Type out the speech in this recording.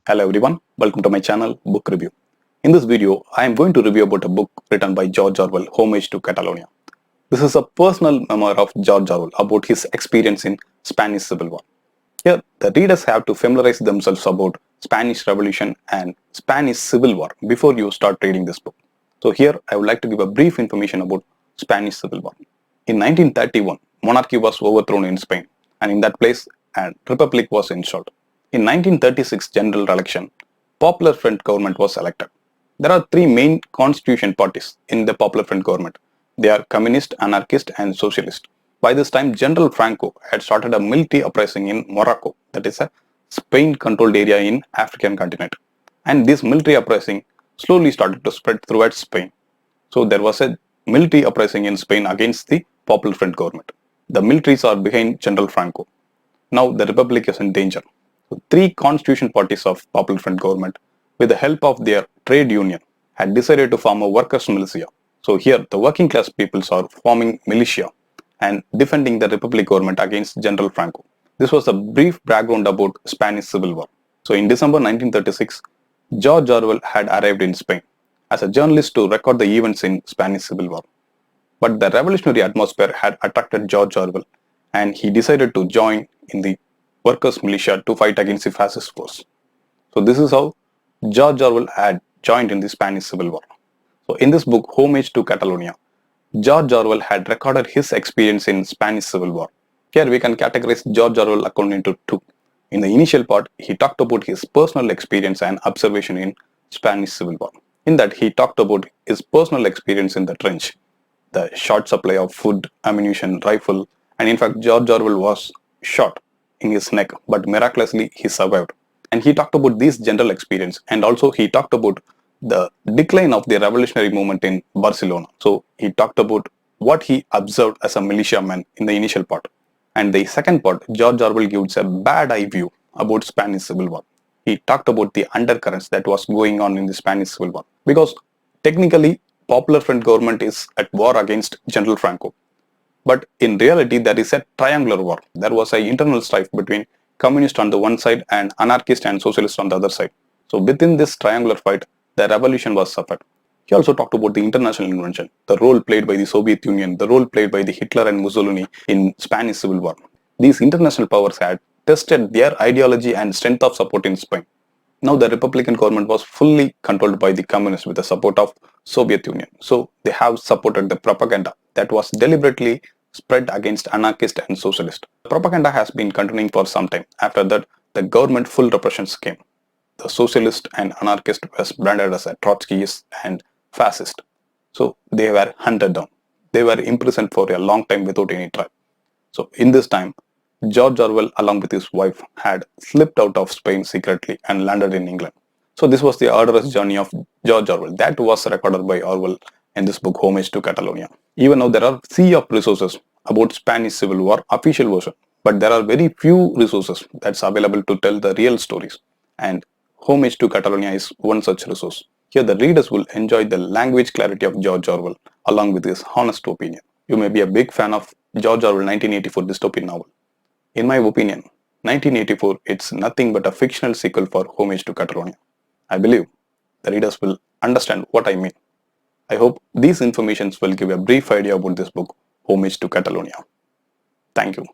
Hello everyone, welcome to my channel Book Review. In this video, I am going to review about a book written by George Orwell, Homage to Catalonia. This is a personal memoir of George Orwell about his experience in Spanish Civil War. Here, the readers have to familiarize themselves about Spanish Revolution and Spanish Civil War before you start reading this book. So here, I would like to give a brief information about Spanish Civil War. In 1931, monarchy was overthrown in Spain, and in that place, a republic was installed. In 1936 general election, Popular Front government was elected. There are three main constitution parties in the Popular Front government. They are communist, anarchist and socialist. By this time, General Franco had started a military uprising in Morocco, that is a Spain-controlled area in African continent. And this military uprising slowly started to spread throughout Spain. So there was a military uprising in Spain against the Popular Front government. The militaries are behind General Franco. Now the republic is in danger. So three constitution parties of Popular Front government, with the help of their trade union, had decided to form a workers' militia. So here the working class peoples are forming militia and defending the republic government against General Franco. This was a brief background about Spanish Civil War. So in December 1936, George Orwell had arrived in Spain as a journalist to record the events in Spanish Civil War. But the revolutionary atmosphere had attracted George Orwell, and he decided to join in the workers' militia to fight against the fascist force. So this is how George Orwell had joined in the Spanish Civil War. So in this book, Homage to Catalonia, George Orwell had recorded his experience in Spanish Civil War. Here we can categorize George Orwell according to two. In the initial part, he talked about his personal experience and observation in Spanish Civil War. In that, he talked about his personal experience in the trench, the short supply of food, ammunition, rifle, and in fact, George Orwell was shot in his neck, but miraculously he survived. And he talked about this general experience, and also he talked about the decline of the revolutionary movement in Barcelona. So he talked about what he observed as a militiaman in the initial part. And the second part, George Orwell gives a bad eye view about Spanish Civil War. He talked about the undercurrents that was going on in the Spanish Civil War. Because technically, Popular Front government is at war against General Franco. But in reality, there is a triangular war. There was an internal strife between communist on the one side and anarchist and socialist on the other side. So within this triangular fight, the revolution was suffered. He also talked about the international intervention, the role played by the Soviet Union, the role played by the Hitler and Mussolini in Spanish Civil War. These international powers had tested their ideology and strength of support in Spain. Now the Republican government was fully controlled by the communists with the support of Soviet Union. So they have supported the propaganda that was deliberately spread against anarchist and socialist. The propaganda has been continuing for some time. After that, the government full repressions came. The socialist and anarchist was branded as a Trotskyist and fascist. So they were hunted down. They were imprisoned for a long time without any trial. So in this time, George Orwell along with his wife had slipped out of Spain secretly and landed in England. So this was the arduous journey of George Orwell that was recorded by Orwell in this book Homage to Catalonia. Even now there are sea of resources about Spanish Civil War official version, but there are very few resources that's available to tell the real stories, and Homage to Catalonia is one such resource. Here the readers will enjoy the language clarity of George Orwell along with his honest opinion. You may be a big fan of George Orwell 1984 dystopian novel. In my opinion, 1984 it's nothing but a fictional sequel for Homage to Catalonia. I believe the readers will understand what I mean. I hope these informations will give a brief idea about this book, Homage to Catalonia. Thank you.